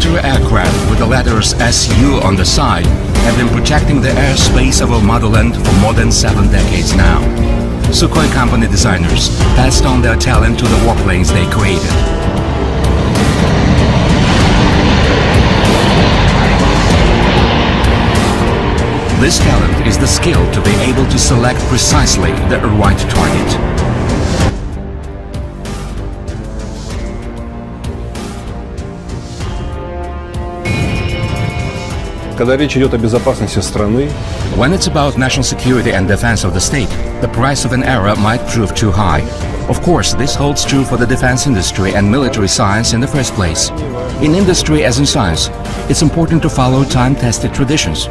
military aircraft with the letters SU on the side have been protecting the airspace of our motherland for more than 7 decades now. Sukhoi company designers passed on their talent to the warplanes they created. This talent is the skill to be able to select precisely the right target. When it's about national security and defense of the state, the price of an error might prove too high. Of course, this holds true for the defense industry and military science in the first place. In industry as in science, it's important to follow time-tested traditions.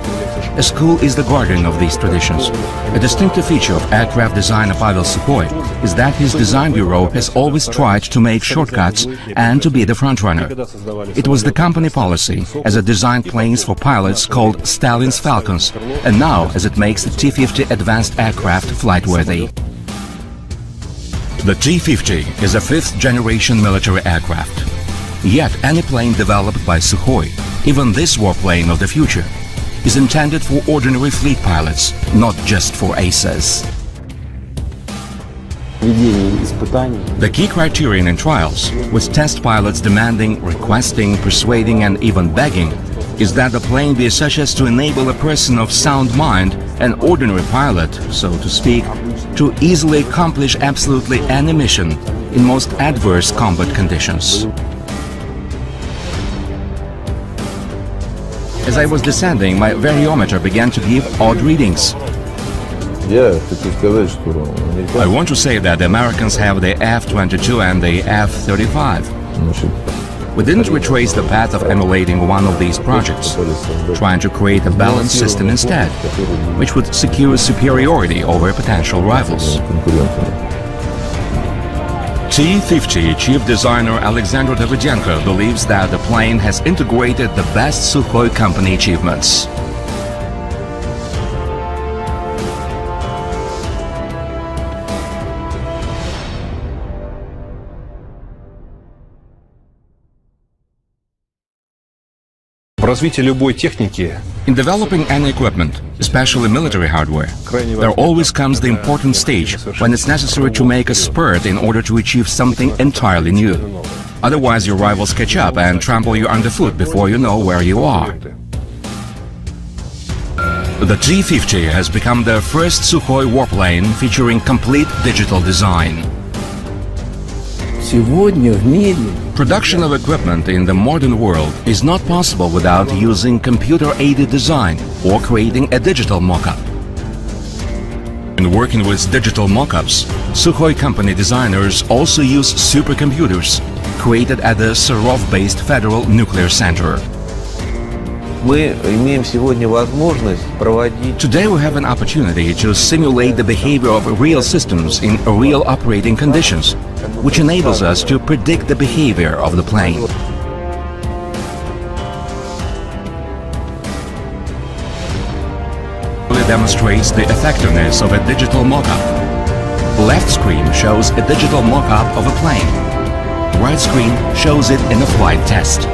A school is the guardian of these traditions. A distinctive feature of aircraft designer Pavel Sukhoi is that his design bureau has always tried to make shortcuts and to be the frontrunner. It was the company policy as it designed planes for pilots called Stalin's Falcons, and now as it makes the T-50 advanced aircraft flight-worthy. The T-50 is a 5th-generation military aircraft. Yet any plane developed by Sukhoi, even this warplane of the future, is intended for ordinary fleet pilots, not just for aces. The key criterion in trials, with test pilots demanding, requesting, persuading and even begging, is that the plane be such as to enable a person of sound mind, an ordinary pilot, so to speak, to easily accomplish absolutely any mission in most adverse combat conditions. As I was descending, my variometer began to give odd readings. I want to say that the Americans have the F-22 and the F-35. We didn't retrace the path of emulating one of these projects, trying to create a balanced system instead, which would secure superiority over potential rivals. T-50 chief designer Alexander Davidenko believes that the plane has integrated the best Sukhoi company achievements. In developing any equipment, especially military hardware, there always comes the important stage when it's necessary to make a spurt in order to achieve something entirely new. Otherwise your rivals catch up and trample you underfoot before you know where you are. The T-50 has become the first Sukhoi warplane featuring complete digital design. Production of equipment in the modern world is not possible without using computer-aided design or creating a digital mock-up. In working with digital mock-ups, Sukhoi company designers also use supercomputers created at the Sarov-based Federal Nuclear Center. Today we have an opportunity to simulate the behavior of real systems in real operating conditions, which enables us to predict the behavior of the plane. It demonstrates the effectiveness of a digital mock-up. Left screen shows a digital mock-up of a plane. Right screen shows it in a flight test.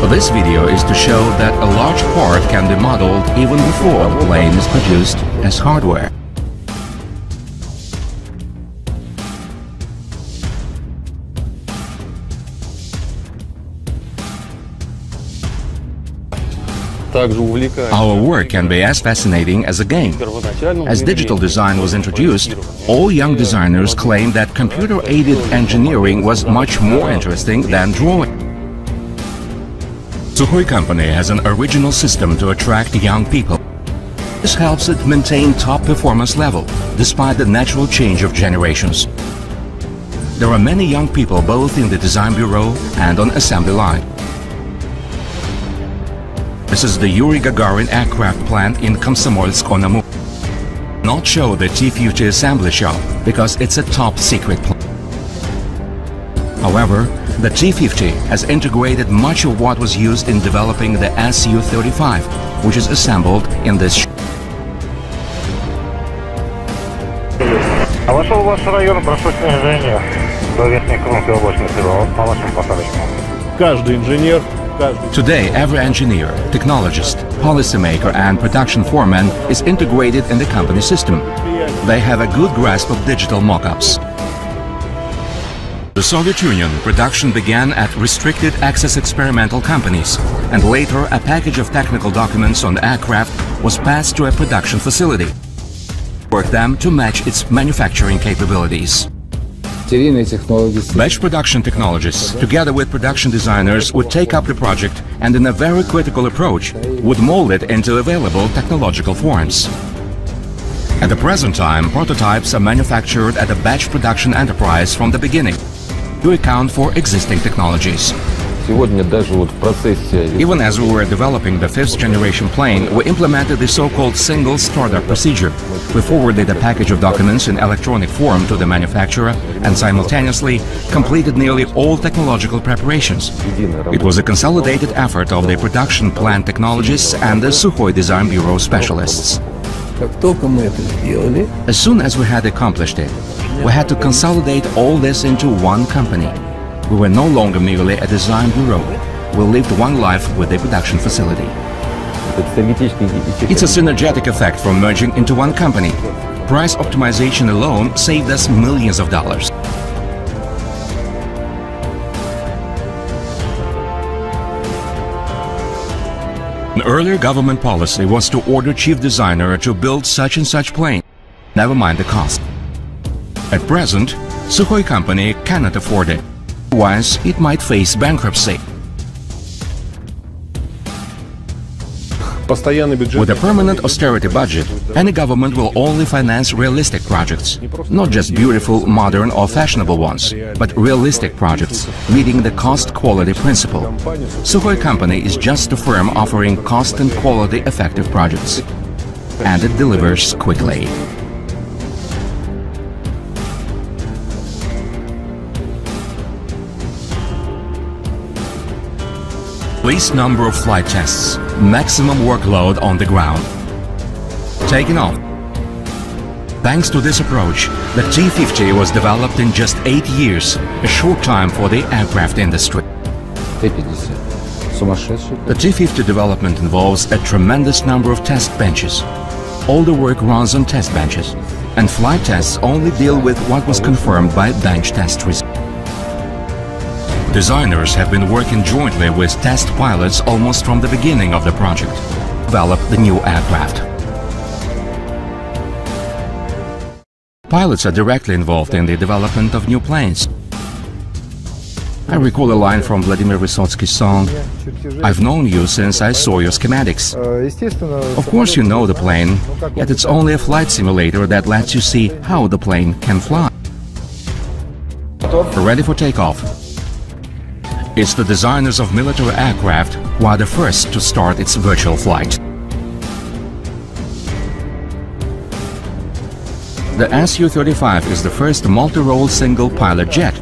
This video is to show that a large part can be modeled even before the plane is produced as hardware. Our work can be as fascinating as a game. As digital design was introduced, all young designers claimed that computer-aided engineering was much more interesting than drawing. Sukhoi company has an original system to attract young people. This helps it maintain top performance level, despite the natural change of generations. There are many young people both in the design bureau and on assembly line. This is the Yuri Gagarin aircraft plant in Komsomolsk-on-Amur. Not show the T-50 assembly shop because it's a top secret plant. However, the T-50 has integrated much of what was used in developing the Su-35, which is assembled in this shop. вошел в ваш район простое снижение до верхней кромки облачности по вашему посадочному. Каждый инженер, Today, every engineer, technologist, policymaker and production foreman is integrated in the company system. They have a good grasp of digital mock-ups. The Soviet Union, production began at restricted access experimental companies, and later a package of technical documents on the aircraft was passed to a production facility. Work them to match its manufacturing capabilities. Batch production technologists, together with production designers, would take up the project and in a very critical approach, would mold it into available technological forms. At the present time, prototypes are manufactured at a batch production enterprise from the beginning to account for existing technologies. Even as we were developing the fifth generation plane, we implemented the so-called single startup procedure. We forwarded a package of documents in electronic form to the manufacturer and simultaneously completed nearly all technological preparations. It was a consolidated effort of the production plant technologists and the Sukhoi Design Bureau specialists. As soon as we had accomplished it, we had to consolidate all this into one company. We were no longer merely a design bureau. We lived one life with the production facility. It's a synergetic effect from merging into one company. Price optimization alone saved us millions of dollars. An earlier government policy was to order chief designer to build such and such plane, never mind the cost. At present, Sukhoi company cannot afford it. Otherwise, it might face bankruptcy. With a permanent austerity budget, any government will only finance realistic projects, not just beautiful, modern or fashionable ones, but realistic projects, meeting the cost-quality principle. Sukhoi company is just a firm offering cost and quality effective projects, and it delivers quickly. Least number of flight tests, maximum workload on the ground. Taking off. Thanks to this approach, the T-50 was developed in just 8 years, a short time for the aircraft industry. The T-50 development involves a tremendous number of test benches. All the work runs on test benches, and flight tests only deal with what was confirmed by bench test results. Designers have been working jointly with test pilots almost from the beginning of the project to develop the new aircraft. Pilots are directly involved in the development of new planes. I recall a line from Vladimir Vysotsky's song, "I've known you since I saw your schematics." Of course you know the plane, yet it's only a flight simulator that lets you see how the plane can fly. Ready for takeoff. It's the designers of military aircraft who are the first to start its virtual flight. The Su-35 is the first multi-role single-pilot jet.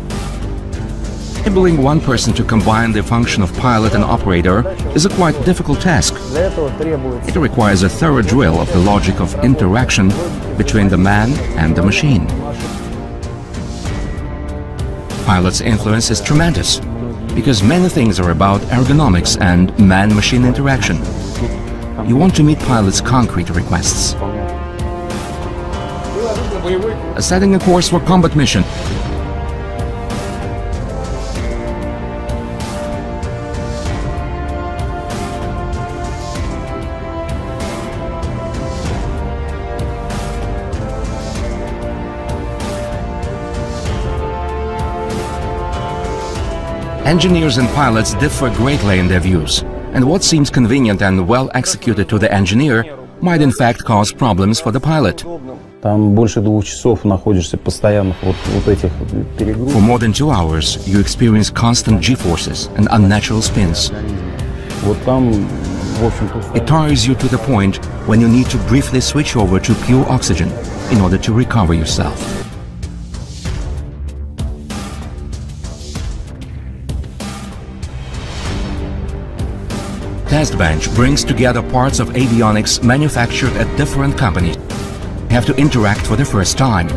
Enabling one person to combine the function of pilot and operator is a quite difficult task. It requires a thorough drill of the logic of interaction between the man and the machine. Pilot's influence is tremendous, because many things are about ergonomics and man-machine interaction. You want to meet pilots' concrete requests. Setting a course for combat mission. Engineers and pilots differ greatly in their views, and what seems convenient and well executed to the engineer might in fact cause problems for the pilot. For more than 2 hours, you experience constant G-forces and unnatural spins. It tires you to the point when you need to briefly switch over to pure oxygen in order to recover yourself. Test bench brings together parts of avionics manufactured at different companies. You have to interact for the first time.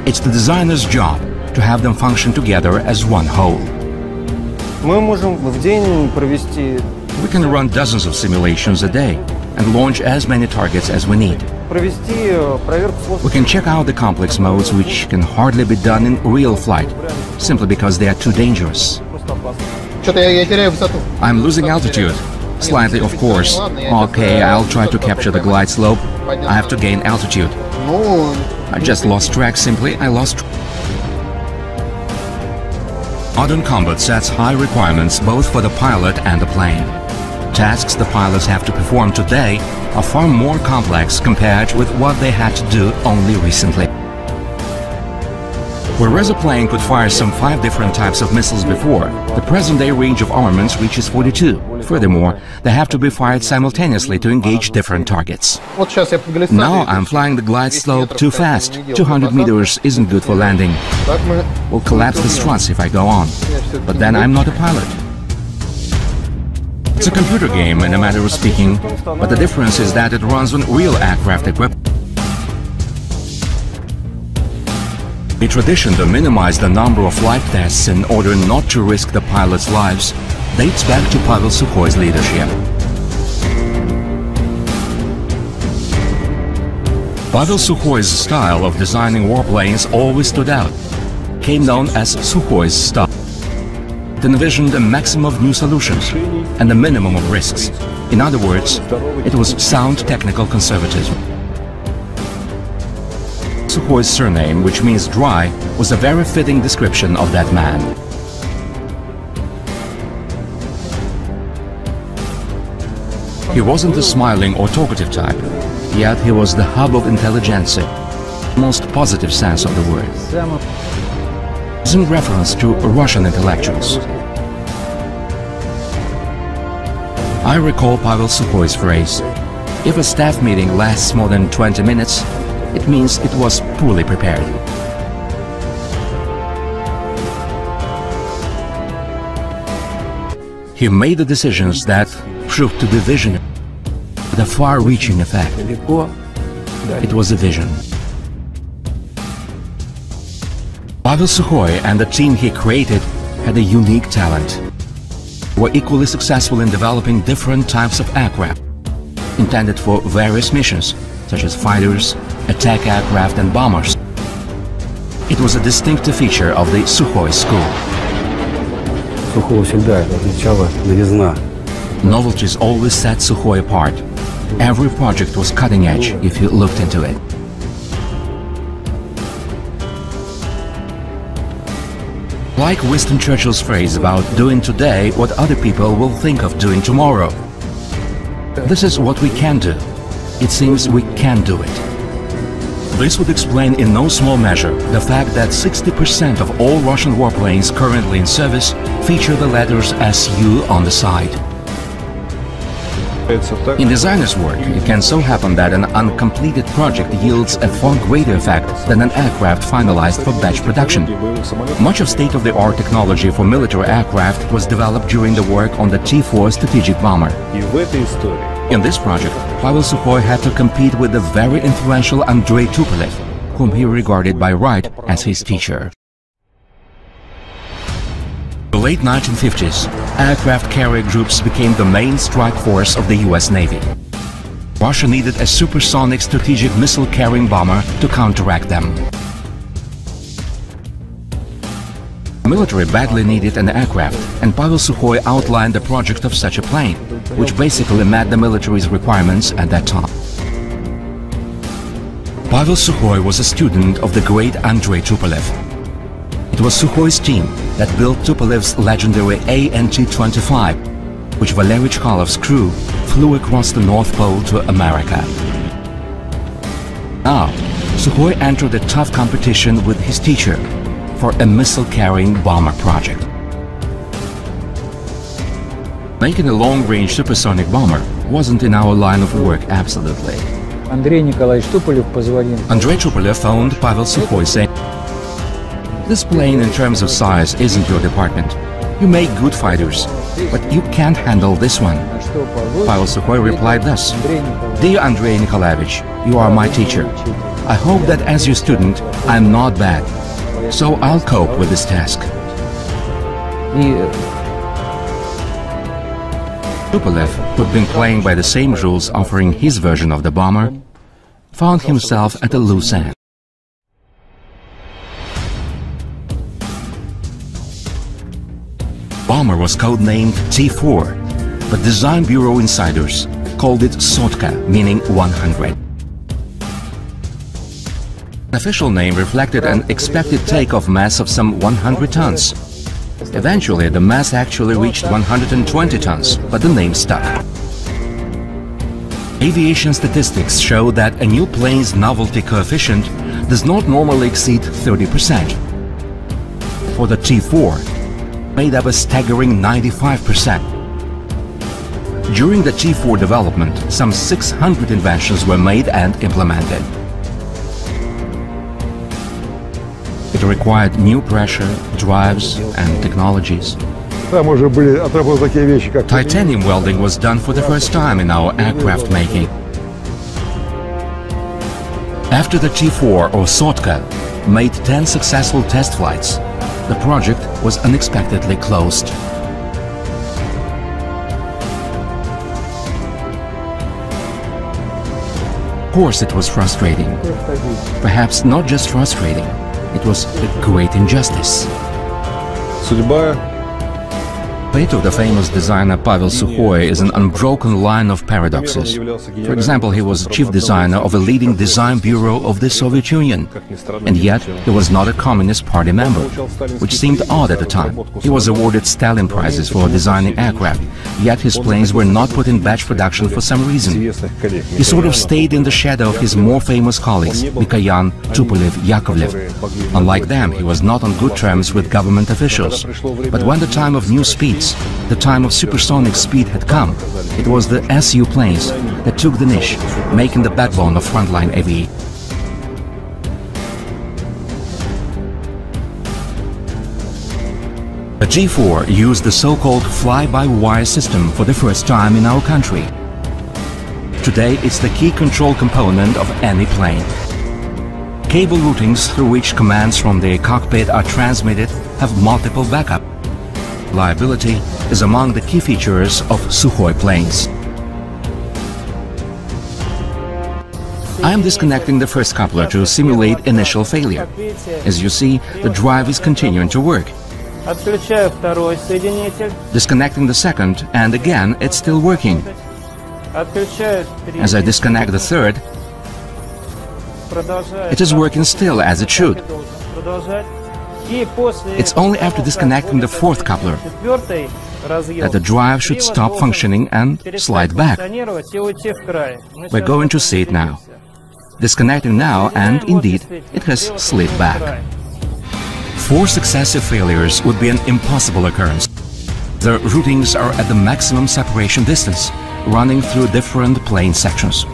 It's the designer's job to have them function together as one whole. Мы можем в день провести We can run dozens of simulations a day and launch as many targets as we need. проверку We can check out the complex modes which can hardly be done in real flight, simply because they are too dangerous. Что-то я теряю высоту. I'm losing altitude. Slightly, of course. Okay, I'll try to capture the glide slope. I have to gain altitude. Ну, I just lost track simply. I lost. Modern combat sets high requirements both for the pilot and the plane. Tasks the pilots have to perform today are far more complex compared with what they had to do only recently. Whereas a plane could fire some 5 different types of missiles before, the present-day range of armaments reaches 42. Furthermore, they have to be fired simultaneously to engage different targets. вот сейчас я по глиссаде. Now I'm flying the glide slope too fast. 200 meters isn't good for landing. Так мы... Will collapse the struts if I go on. But then I'm not a pilot. It's a computer game in a matter of speaking, but the difference is that it runs on real aircraft equipment. The tradition to minimize the number of flight tests in order not to risk the pilots' lives dates back to Pavel Sukhoi's leadership. Pavel Sukhoi's style of designing warplanes always stood out, came known as Sukhoi's style. It envisioned a maximum of new solutions and a minimum of risks. In other words, it was sound technical conservatism. Sukhoi's surname, which means dry, was a very fitting description of that man. He wasn't a smiling or talkative type, yet he was the hub of intelligentsia, most positive sense of the word. It's in reference to Russian intellectuals. I recall Pavel Sukhoi's phrase, "If a staff meeting lasts more than 20 minutes, it means it was poorly prepared." He made the decisions that proved to be visionary, with a far-reaching effect. It was a vision. Pavel Sukhoi and the team he created had a unique talent. They were equally successful in developing different types of aircraft, intended for various missions, such as fighters, attack aircraft and bombers. It was a distinctive feature of the Sukhoi school. Сухого всегда отличала новизна. Novelties always set Sukhoi apart. Every project was cutting edge if you looked into it. Like Winston Churchill's phrase about doing today what other people will think of doing tomorrow. This is what we can do. It seems we can do it. This would explain in no small measure the fact that 60% of all Russian warplanes currently in service feature the letters SU on the side. In designer's work, it can so happen that an uncompleted project yields a far greater effect than an aircraft finalized for batch production. Much of state-of-the-art technology for military aircraft was developed during the work on the T-4 strategic bomber. In this project, Pavel Sukhoi had to compete with the very influential Andrei Tupolev, whom he regarded by right as his teacher. In the late 1950s, aircraft carrier groups became the main strike force of the US Navy. Russia needed a supersonic strategic missile-carrying bomber to counteract them. The military badly needed an aircraft, and Pavel Sukhoi outlined the project of such a plane, which basically met the military's requirements at that time. Pavel Sukhoi was a student of the great Andrei Tupolev. It was Sukhoi's team that built Tupolev's legendary ANT-25, which Valery Chkalov's crew flew across the North Pole to America. Now, Sukhoi entered a tough competition with his teacher for a missile-carrying bomber project. Making a long-range supersonic bomber wasn't in our line of work absolutely. Andrei Tupolev phoned Pavel Sukhoi saying, "This plane in terms of size isn't your department. You make good fighters, but you can't handle this one." Pavel Sukhoi replied thus, "Dear Andrei Nikolaevich, you are my teacher. I hope that as your student, I'm not bad. So I'll cope with this task. И Tupolev, who'd been playing by the same rules offering his version of the bomber, found himself at a loose end. Bomber was codenamed T4, but design bureau insiders called it Sotka, meaning 100. The official name reflected an expected takeoff mass of some 100 tons. Eventually, the mass actually reached 120 tons, but the name stuck. Aviation statistics show that a new plane's novelty coefficient does not normally exceed 30%. For the T4, made up a staggering 95%. During the T4 development, some 600 inventions were made and implemented. It required new pressure, drives and technologies. Titanium welding was done for the first time in our aircraft making. After the T4 or Sotka made 10 successful test flights, the project was unexpectedly closed. Of course, it was frustrating. Perhaps not just frustrating, it was a great injustice. Fate of the famous designer Pavel Sukhoi is an unbroken line of paradoxes. For example, he was chief designer of a leading design bureau of the Soviet Union, and yet he was not a Communist Party member, which seemed odd at the time. He was awarded Stalin prizes for designing aircraft, yet his planes were not put in batch production for some reason. He sort of stayed in the shadow of his more famous colleagues, Mikoyan, Tupolev, Yakovlev. Unlike them, he was not on good terms with government officials. But when the time of new speeds, the time of supersonic speed had come, it was the Su planes that took the niche, making the backbone of frontline aviation. The G4 used the so-called fly-by-wire system for the first time in our country. Today, it's the key control component of any plane. Cable routings through which commands from the cockpit are transmitted have multiple backup. Reliability is among the key features of Sukhoi planes. I am disconnecting the first coupler to simulate initial failure. As you see, the drive is continuing to work. Disconnecting the second, and again it's still working. As I disconnect the third, it is working still as it should. It's only after disconnecting the fourth coupler that the drive should stop functioning and slide back. We're going to see it now. Disconnecting now, and indeed, it has slid back. 4 successive failures would be an impossible occurrence. The routings are at the maximum separation distance, running through different plane sections.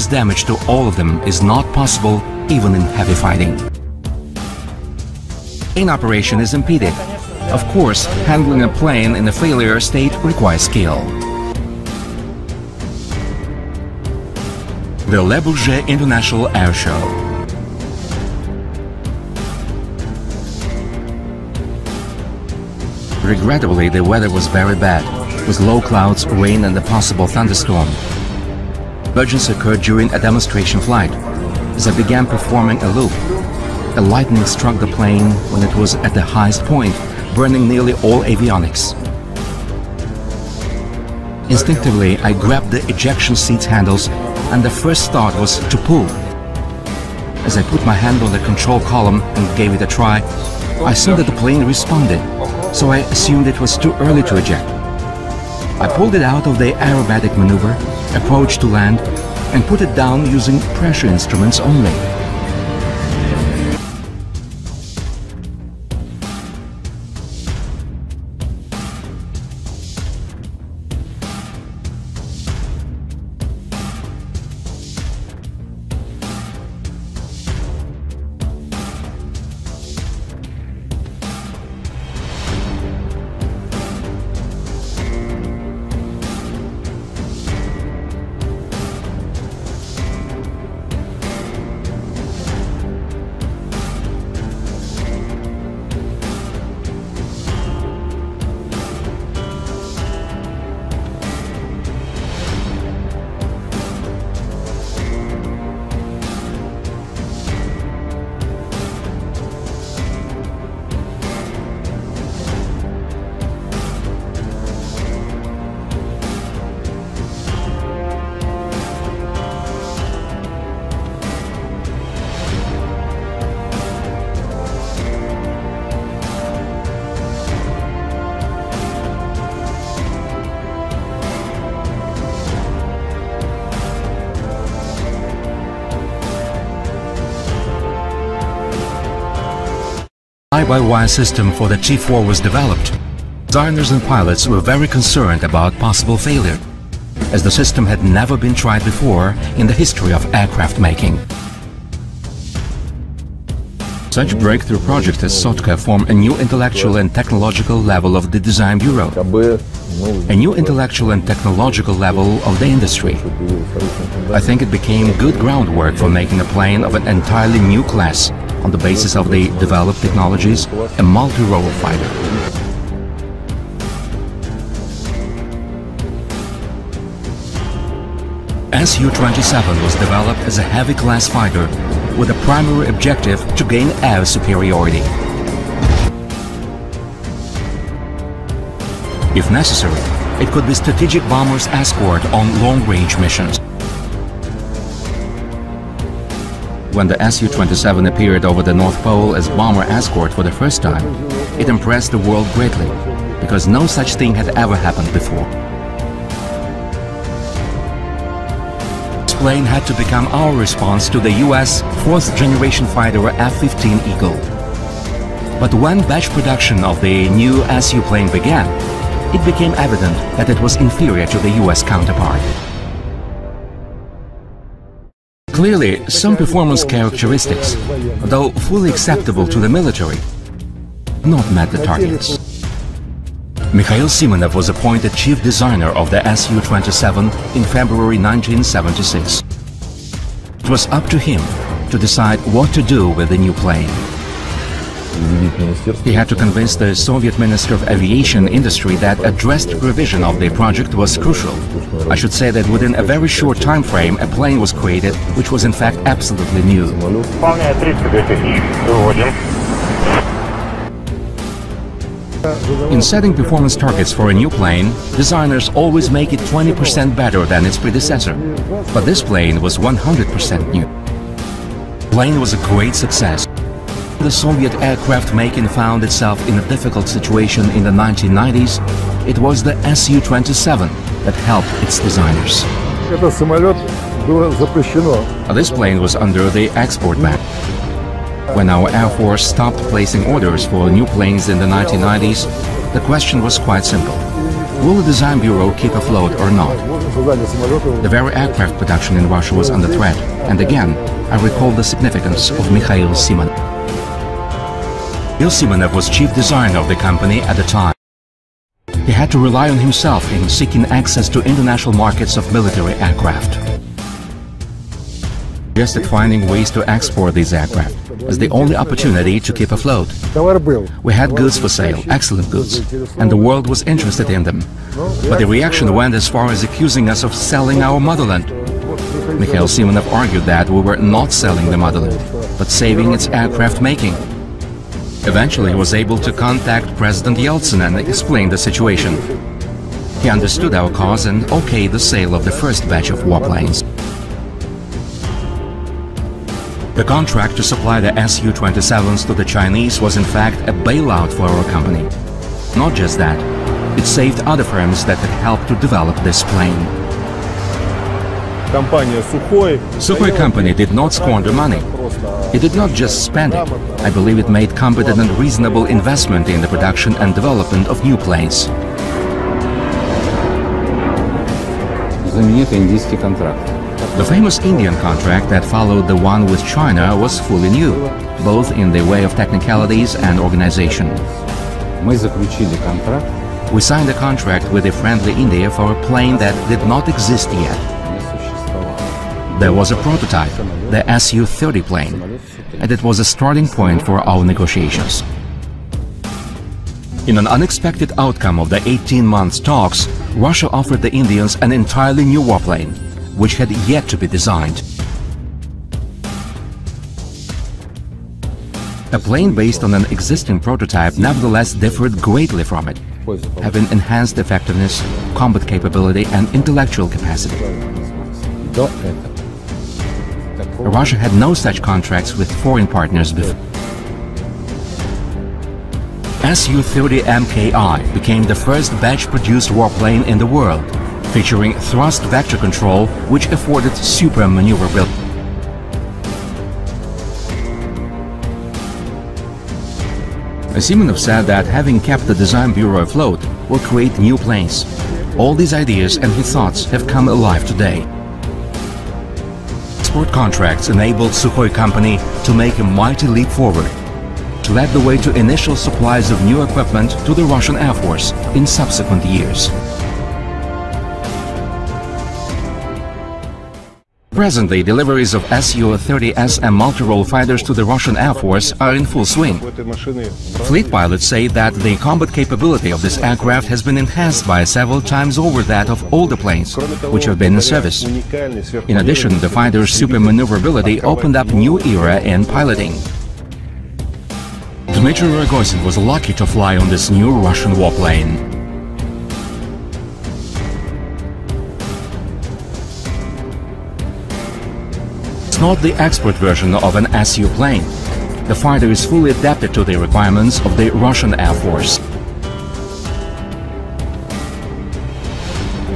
Damage to all of them is not possible even in heavy fighting. Plane operation is impeded. Of course, handling a plane in a failure state requires skill. The Le Bourget International Air Show. Regrettably, the weather was very bad, with low clouds, rain and a possible thunderstorm. Emergency occurred during a demonstration flight. As I began performing a loop, a lightning struck the plane when it was at the highest point, burning nearly all avionics. Instinctively, I grabbed the ejection seat handles, and the first thought was to pull. As I put my hand on the control column and gave it a try, I saw that the plane responded, so I assumed it was too early to eject. I pulled it out of the aerobatic maneuver, approached to land, and put it down using pressure instruments only. fly-by-wire system for the T-4 was developed, designers and pilots were very concerned about possible failure, as the system had never been tried before in the history of aircraft making. Such breakthrough projects as Sukhoi form a new intellectual and technological level of the design bureau, a new intellectual and technological level of the industry. I think it became good groundwork for making a plane of an entirely new class on the basis of the developed technologies, a multi-role fighter. Su-27 was developed as a heavy class fighter with a primary objective to gain air superiority. If necessary, it could be strategic bomber's escort on long-range missions. When the Su-27 appeared over the North Pole as bomber escort for the first time, it impressed the world greatly, because no such thing had ever happened before. This plane had to become our response to the US fourth-generation fighter F-15 Eagle. But when batch production of the new Su plane began, it became evident that it was inferior to the US counterpart. Clearly, some performance characteristics, though fully acceptable to the military, not met the targets. Mikhail Simonov was appointed chief designer of the Su-27 in February 1976. It was up to him to decide what to do with the new plane. He had to convince the Soviet Minister of Aviation Industry that a drastic revision of the project was crucial. I should say that within a very short time frame a plane was created which was in fact absolutely new. In setting performance targets for a new plane, designers always make it 20% better than its predecessor. But this plane was 100% new. The plane was a great success. The Soviet aircraft making found itself in a difficult situation in the 1990s. It was the Su-27 that helped its designers. This plane was under the export ban. When our Air Force stopped placing orders for new planes in the 1990s, the question was quite simple. Will the design bureau keep afloat or not? The very aircraft production in Russia was under threat, and again, I recall the significance of Mikhail Simonov. Mikhail Simonov was chief designer of the company at the time. He had to rely on himself in seeking access to international markets of military aircraft. He suggested finding ways to export these aircraft as the only opportunity to keep afloat. We had goods for sale, excellent goods, and the world was interested in them. But the reaction went as far as accusing us of selling our motherland. Mikhail Simonov argued that we were not selling the motherland, but saving its aircraft making. Eventually, he was able to contact President Yeltsin and explain the situation. He understood our cause and okayed the sale of the first batch of warplanes. The contract to supply the Su-27s to the Chinese was in fact a bailout for our company. Not just that, it saved other firms that had helped to develop this plane. Sukhoi company did not squander money. It did not just spend it. I believe it made competent and reasonable investment in the production and development of new planes. The famous Indian contract that followed the one with China was fully new, both in the way of technicalities and organization. We signed a contract with a friendly India for a plane that did not exist yet. There was a prototype, the Su-30 plane, and it was a starting point for our negotiations. In an unexpected outcome of the 18-month talks, Russia offered the Indians an entirely new warplane, which had yet to be designed. A plane based on an existing prototype nevertheless differed greatly from it, having enhanced effectiveness, combat capability and intellectual capacity. Russia had no such contracts with foreign partners before. Su-30 MKI became the first batch-produced warplane in the world, featuring thrust vector control, which afforded super maneuverability. Simonov said that having kept the design bureau afloat will create new planes. All these ideas and his thoughts have come alive today. Export contracts enabled Sukhoi company to make a mighty leap forward, to lead the way to initial supplies of new equipment to the Russian Air Force in subsequent years. Presently, deliveries of Su-30SM multi-role fighters to the Russian Air Force are in full swing. Fleet pilots say that the combat capability of this aircraft has been enhanced by several times over that of older planes, which have been in service. In addition, the fighter's super maneuverability opened up new era in piloting. Dmitry Rogozin was lucky to fly on this new Russian warplane. It's not the export version of an Su plane. The fighter is fully adapted to the requirements of the Russian Air Force.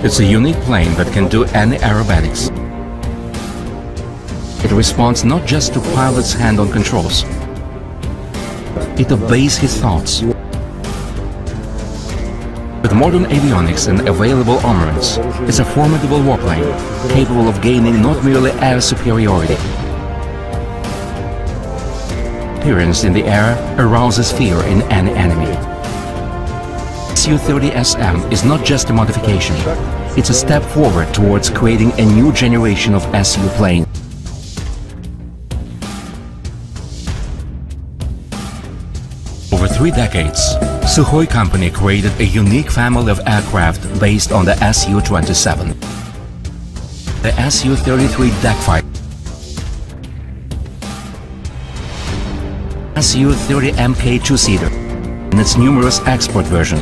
It's a unique plane that can do any aerobatics. It responds not just to pilot's hand-on controls. It obeys his thoughts. With modern avionics and available armaments, it's a formidable warplane, capable of gaining not merely air superiority. Appearance in the air arouses fear in any enemy. Su-30SM is not just a modification, it's a step forward towards creating a new generation of Su plane. Over 3 decades, Sukhoi company created a unique family of aircraft based on the Su-27. The Su-33 deck fighter, Su-30 Mk two-seater, and its numerous export versions.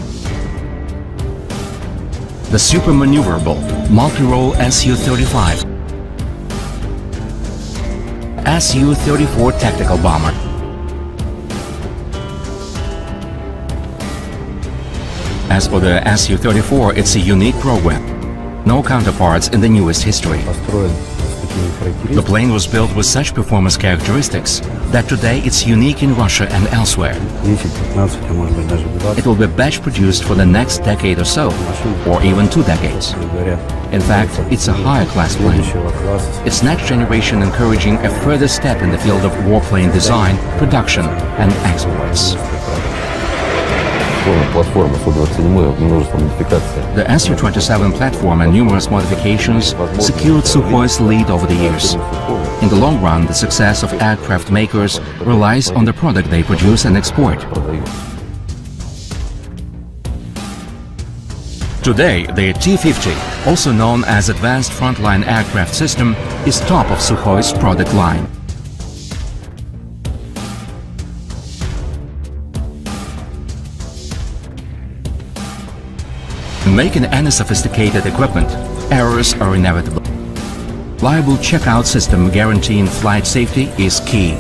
The super maneuverable, multi-role Su-35, Su-34 tactical bomber, As for the Su-34, it's a unique program. No counterparts in the newest history. The plane was built with such performance characteristics that today it's unique in Russia and elsewhere. It will be batch produced for the next decade or so, or even 2 decades. In fact, it's a higher class plane. Its next generation encouraging a further step in the field of warplane design, production and exports. The Su-27 platform and numerous modifications secured Sukhoi's lead over the years. In the long run, the success of aircraft makers relies on the product they produce and export. Today, the T-50, also known as Advanced Frontline Aircraft System, is top of Sukhoi's product line. In making any sophisticated equipment, errors are inevitable. Reliable checkout system guaranteeing flight safety is key.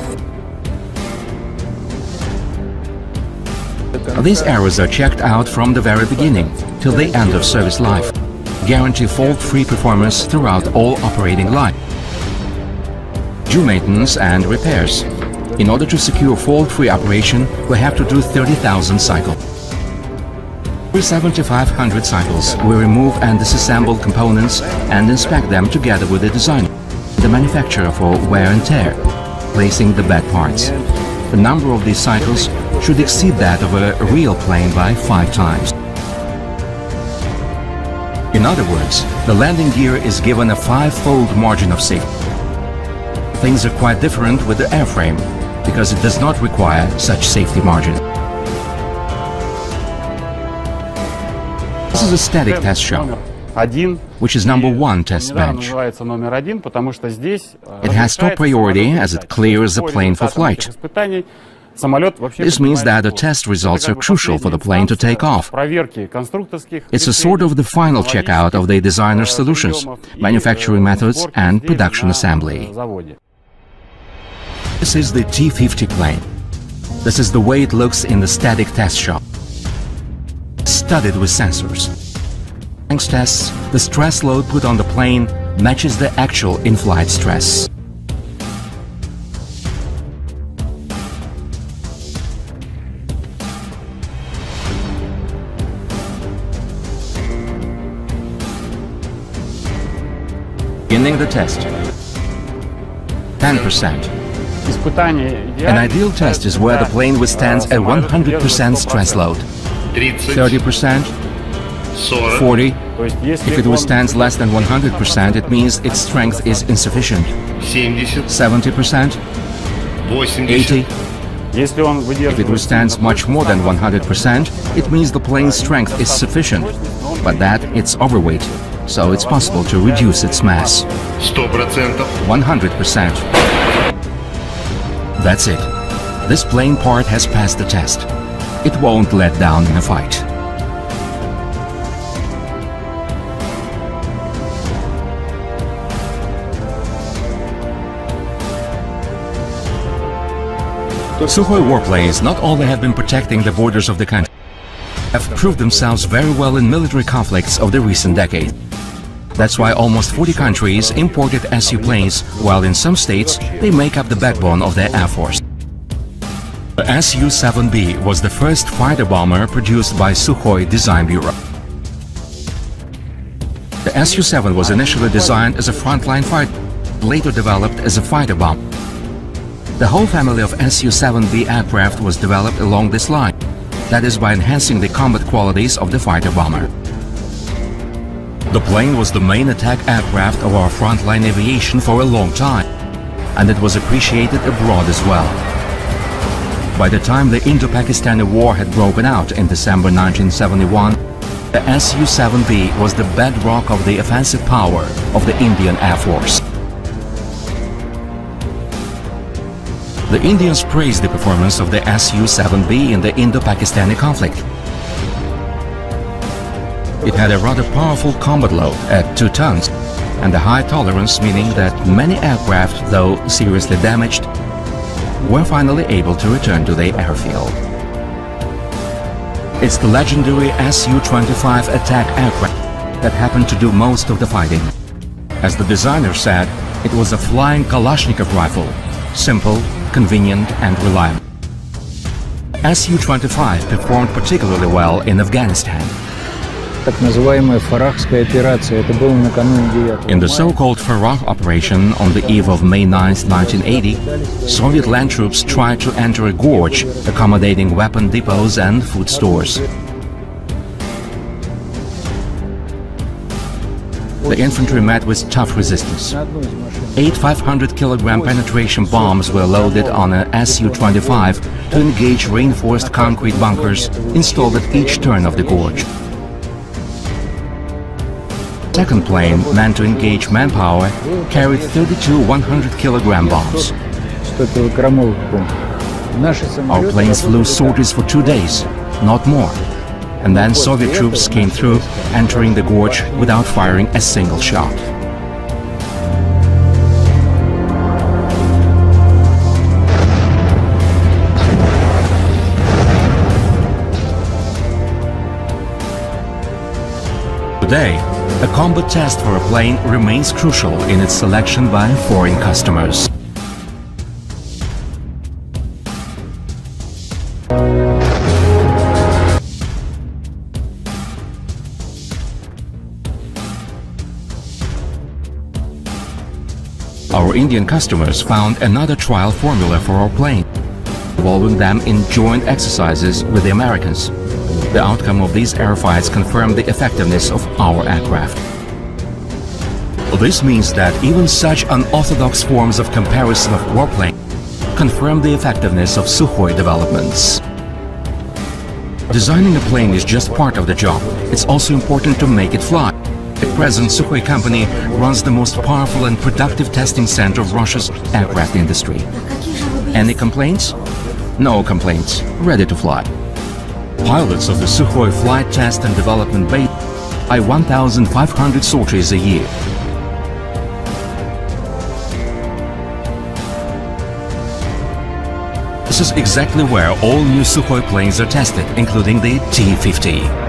These errors are checked out from the very beginning till the end of service life, guarantee fault-free performance throughout all operating life. Due maintenance and repairs. In order to secure fault-free operation, we have to do 30,000 cycles. Every 7,500 cycles, we remove and disassemble components and inspect them together with the designer, the manufacturer for wear and tear, placing the bad parts. The number of these cycles should exceed that of a real plane by 5 times. In other words, the landing gear is given a 5-fold margin of safety. Things are quite different with the airframe, because it does not require such safety margin. This is a static test shop, which is number 1 test bench. It has top priority as it clears the plane for flight. This means that the test results are crucial for the plane to take off. It's a sort of the final checkout of the designer's solutions, manufacturing methods and production assembly. This is the T-50 plane. This is the way it looks in the static test shop. Studded with sensors. Thanks tests, the stress load put on the plane matches the actual in-flight stress. Beginning the test. 10%. An ideal test is where the plane withstands a 100% stress load. 30%, 40%. If it withstands less than 100%, it means its strength is insufficient. 70%, 80%. If it withstands much more than 100%, it means the plane's strength is sufficient, but that it's overweight, so it's possible to reduce its mass. 100%. That's it. This plane part has passed the test. It won't let down in a fight. Sukhoi warplanes not only have been protecting the borders of the country, have proved themselves very well in military conflicts of the recent decade. That's why almost 40 countries imported Su planes, while in some states they make up the backbone of their air force. The Su-7B was the first fighter bomber produced by Sukhoi Design Bureau. The Su-7 was initially designed as a frontline fighter, later developed as a fighter bomber. The whole family of Su-7B aircraft was developed along this line, that is by enhancing the combat qualities of the fighter bomber. The plane was the main attack aircraft of our frontline aviation for a long time, and it was appreciated abroad as well. By the time the Indo-Pakistani War had broken out in December 1971, the Su-7B was the bedrock of the offensive power of the Indian Air Force. The Indians praised the performance of the Su-7B in the Indo-Pakistani conflict. It had a rather powerful combat load at 2 tons and a high tolerance, meaning that many aircraft, though seriously damaged, were finally able to return to the airfield. It's the legendary Su-25 attack aircraft that happened to do most of the fighting. As the designer said, it was a flying Kalashnikov rifle, simple, convenient and reliable. Su-25 performed particularly well in Afghanistan. In the so-called Farah operation on the eve of May 9, 1980, Soviet land troops tried to enter a gorge accommodating weapon depots and food stores. The infantry met with tough resistance. 8 500-kilogram penetration bombs were loaded on a Su-25 to engage reinforced concrete bunkers installed at each turn of the gorge. The second plane, meant to engage manpower, carried 32 100-kilogram bombs. Our planes flew sorties for 2 days, not more. And then Soviet troops came through, entering the gorge without firing a single shot. Today, a combat test for a plane remains crucial in its selection by foreign customers. Our Indian customers found another trial formula for our plane, involving them in joint exercises with the Americans. The outcome of these airfights confirmed the effectiveness of our aircraft. This means that even such unorthodox forms of comparison of warplane confirm the effectiveness of Sukhoi developments. Designing a plane is just part of the job. It's also important to make it fly. At present, Sukhoi company runs the most powerful and productive testing center of Russia's aircraft industry. Any complaints? No complaints. Ready to fly. Pilots of the Sukhoi flight test and development base fly 1,500 sorties a year. This is exactly where all new Sukhoi planes are tested, including the T-50.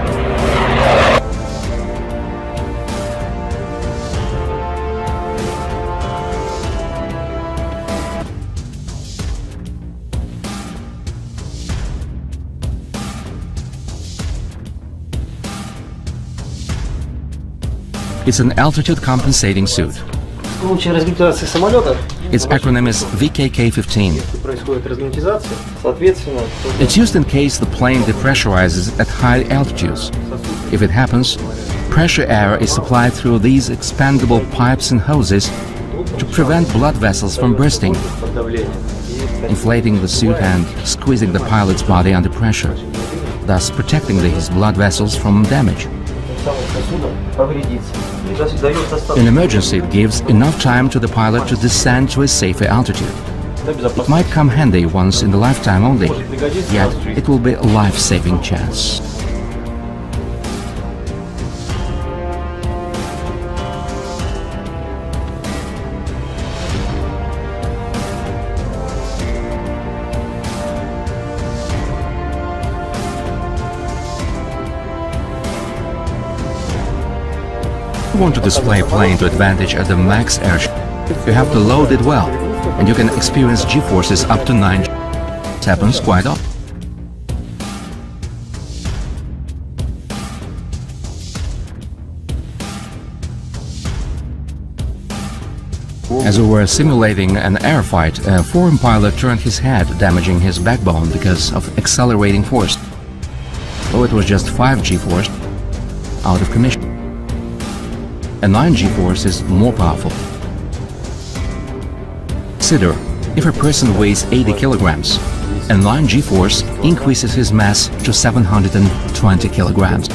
It's an altitude compensating suit. случае разгерметизации самолета Its acronym is VKK-15. происходит разгерметизация. Соответственно, It's used in case the plane depressurizes at high altitudes. If it happens, pressure air is supplied through these expandable pipes and hoses to prevent blood vessels from bursting, под давлением. inflating the suit and squeezing the pilot's body under pressure, thus protecting his blood vessels from damage. In emergency, it gives enough time to the pilot to descend to a safer altitude. It might come handy once in the lifetime only, yet it will be a life-saving chance. If you want to display a plane to advantage at the max airship, you have to load it well, and you can experience G-forces up to 9. It happens quite often. As we were simulating an air fight, a foreign pilot turned his head, damaging his backbone because of accelerating force. Though it was just 5 G-force, out of commission. A 9 G-force is more powerful. Consider, if a person weighs 80 kilograms, a 9 G-force increases his mass to 720 kilograms.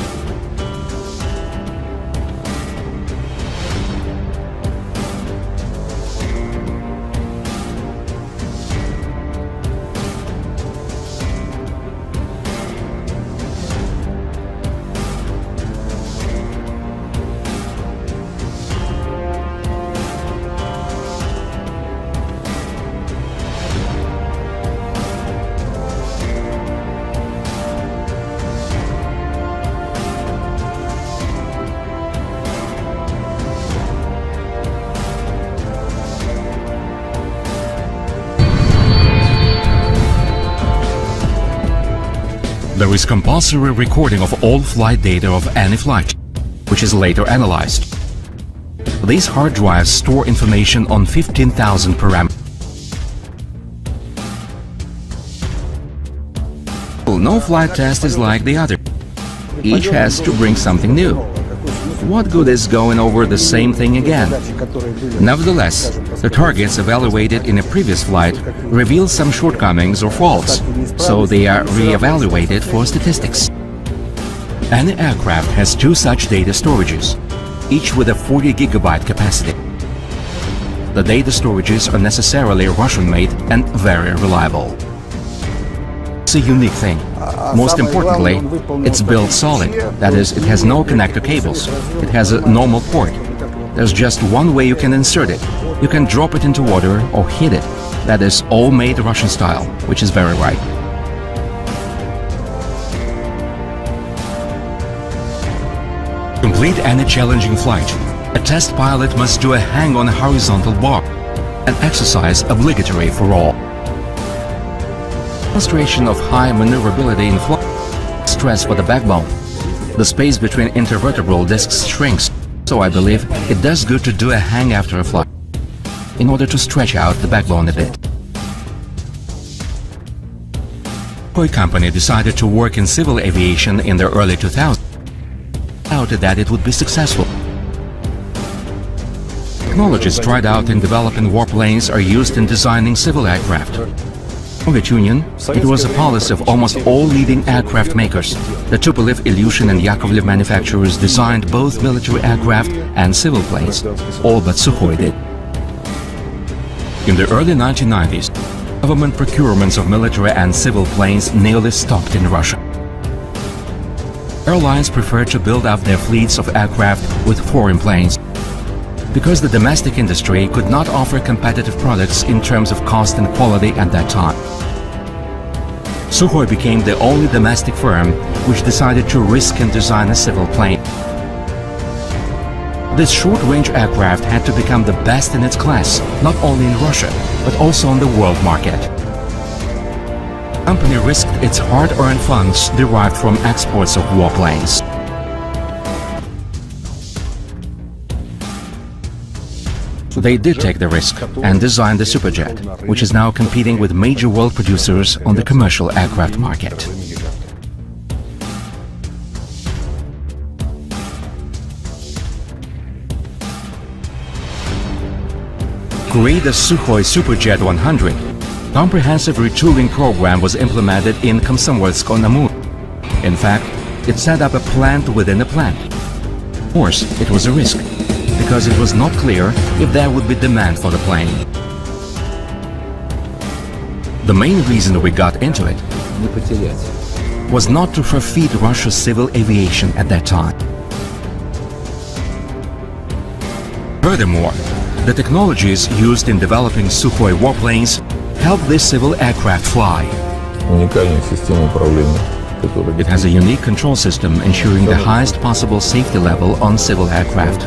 There is compulsory recording of all flight data of any flight, which is later analyzed. These hard drives store information on 15,000 parameters. No flight test is like the other. Each has to bring something new. What good is going over the same thing again? Nevertheless, the targets evaluated in a previous flight reveal some shortcomings or faults, so they are re-evaluated for statistics. Any aircraft has 2 such data storages, each with a 40 gigabyte capacity. The data storages are necessarily Russian-made and very reliable. It's a unique thing. Most importantly, it's built solid, that is, it has no connector cables. It has a normal port. There's just one way you can insert it. You can drop it into water or hit it. That is all made Russian style, which is very right. To complete any challenging flight, a test pilot must do a hang on a horizontal bar, an exercise obligatory for all. Demonstration of high maneuverability in flight, stress for the backbone. The space between intervertebral discs shrinks, so I believe it does good to do a hang after a flight, in order to stretch out the backbone a bit. Sukhoi company decided to work in civil aviation in the early 2000s. Doubted that it would be successful. Technologies tried out in developing warplanes are used in designing civil aircraft. Soviet Union, it was a policy of almost all leading aircraft makers. The Tupolev, Ilyushin and Yakovlev manufacturers designed both military aircraft and civil planes. All but Sukhoi did. In the early 1990s, government procurements of military and civil planes nearly stopped in Russia. Airlines preferred to build up their fleets of aircraft with foreign planes, because the domestic industry could not offer competitive products in terms of cost and quality at that time. Sukhoi became the only domestic firm which decided to risk and design a civil plane. This short-range aircraft had to become the best in its class, not only in Russia, but also on the world market. The company risked its hard-earned funds derived from exports of warplanes. They did take the risk and designed the Superjet, which is now competing with major world producers on the commercial aircraft market. Create the Sukhoi Superjet 100, comprehensive retooling program was implemented in Komsomolsk-on-Amur. In fact, it set up a plant within a plant. Of course, it was a risk, because it was not clear if there would be demand for the plane. The main reason we got into it was not to forfeit Russia's civil aviation at that time. Furthermore, the technologies used in developing Sukhoi warplanes help this civil aircraft fly. It has a unique control system ensuring the highest possible safety level on civil aircraft.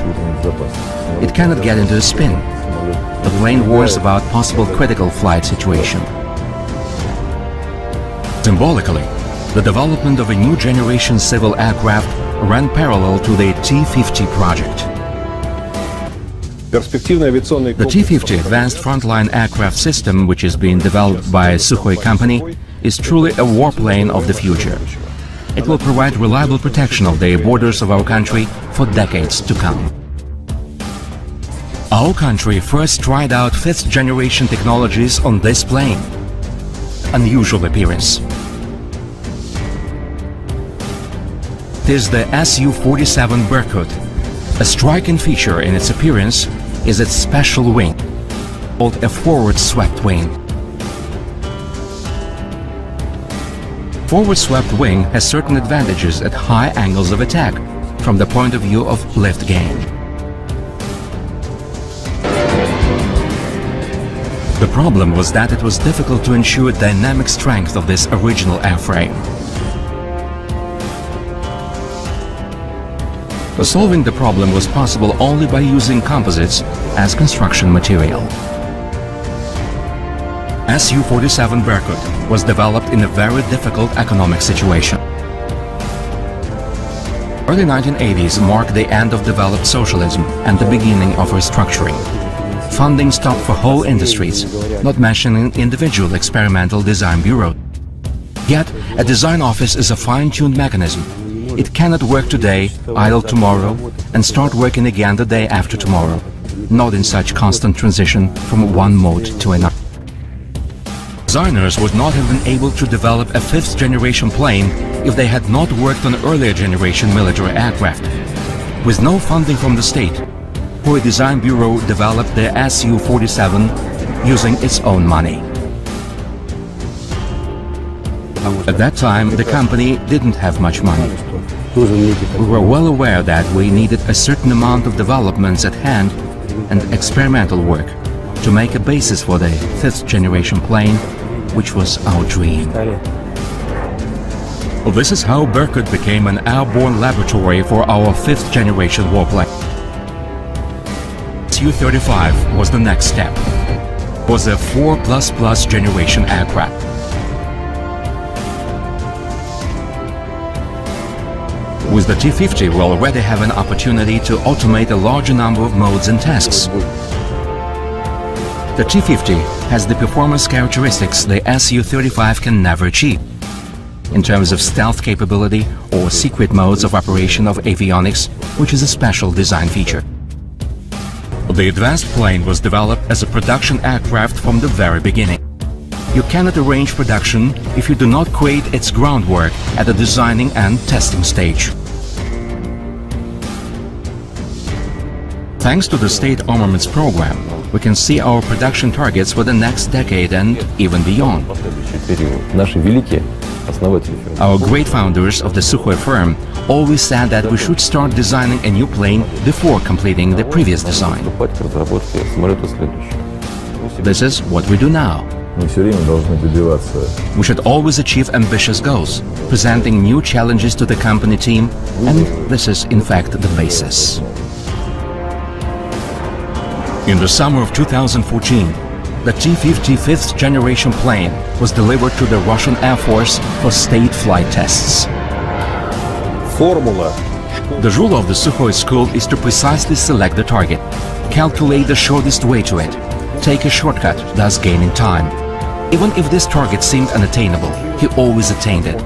It cannot get into a spin. The plane warns about possible critical flight situation. Symbolically, the development of a new generation civil aircraft ran parallel to the T-50 project. The T-50 Advanced Frontline Aircraft System, which is being developed by Sukhoi company, is truly a warplane of the future. It will provide reliable protection of the borders of our country for decades to come. Our country first tried out 5th generation technologies on this plane. Unusual appearance. It is the Su-47 Berkut. A striking feature in its appearance is its special wing, called a forward-swept wing. Forward-swept wing has certain advantages at high angles of attack from the point of view of lift gain. The problem was that it was difficult to ensure dynamic strength of this original airframe. Solving the problem was possible only by using composites as construction material. Su-47 Berkut was developed in a very difficult economic situation. Early 1980s marked the end of developed socialism and the beginning of restructuring. Funding stopped for whole industries, not mentioning individual experimental design bureaus. Yet, a design office is a fine-tuned mechanism. It cannot work today, idle tomorrow, and start working again the day after tomorrow, not in such constant transition from one mode to another. Designers would not have been able to develop a 5th generation plane if they had not worked on earlier generation military aircraft. With no funding from the state, Sukhoi Design Bureau developed the Su-47 using its own money. At that time, the company didn't have much money. We were well aware that we needed a certain amount of developments at hand and experimental work to make a basis for the 5th generation plane, which was our dream. This is how Berkut became an airborne laboratory for our 5th generation warplane. Su-35 was the next step. It was a 4++ generation aircraft. With the T-50, we already have an opportunity to automate a larger number of modes and tasks. The T-50 has the performance characteristics the Su-35 can never achieve, in terms of stealth capability or secret modes of operation of avionics, which is a special design feature. The advanced plane was developed as a production aircraft from the very beginning. You cannot arrange production if you do not create its groundwork at the designing and testing stage. Thanks to the state armaments program, we can see our production targets for the next decade and even beyond. Our great founders of the Sukhoi firm always said that we should start designing a new plane before completing the previous design. This is what we do now. We should always achieve ambitious goals, presenting new challenges to the company team, and this is in fact the basis. In the summer of 2014, the T-50 5th generation plane was delivered to the Russian Air Force for state flight tests. Формула The rule of the Sukhoi school is to precisely select the target, calculate the shortest way to it, take a shortcut, thus gaining time. Even if this target seemed unattainable, he always attained it.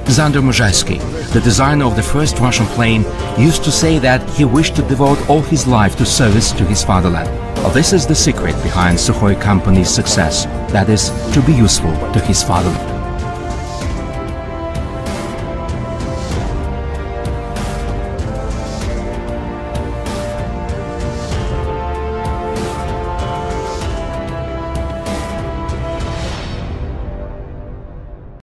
Zander Muzhaysky, the designer of the first Russian plane, used to say that he wished to devote all his life to service to his fatherland. This is the secret behind Sukhoi company's success, that is, to be useful to his fatherland.